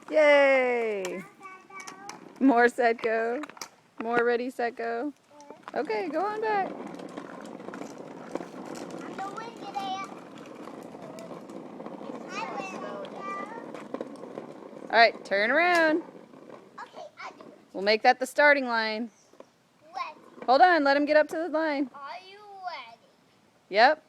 Yay! More set go. More ready set go. Okay, go on back. All right, turn around. We'll make that the starting line. Hold on, let him get up to the line. Are you ready? Yep.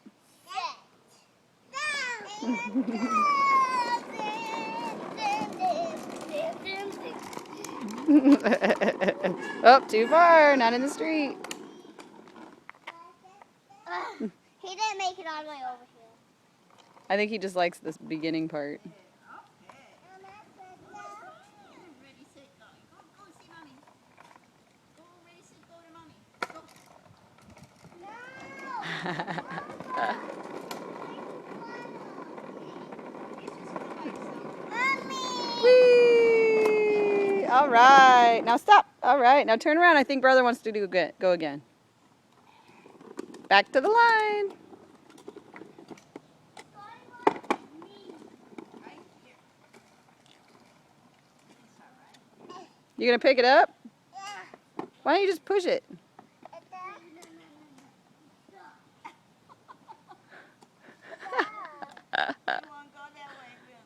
Oh, too far. Not in the street. He didn't make it all the way over here. I think he just likes this beginning part. Whee! All right. Now stop. All right. Now turn around. I think brother wants to go again. Back to the line. You gonna pick it up? Why don't you just push it?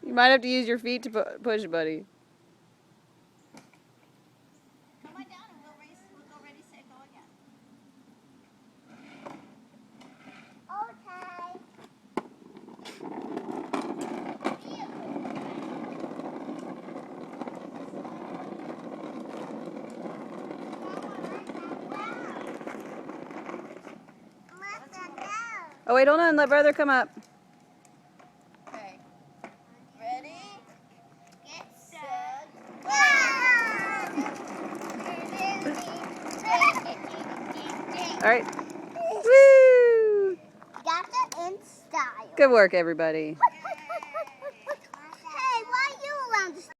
You might have to use your feet to push, buddy. Come on down and we'll go ready, set, go again. Oh wait, hold on. Let brother come up. Okay. Ready? Get set. All right. Woo! Got it in style. Good work, everybody.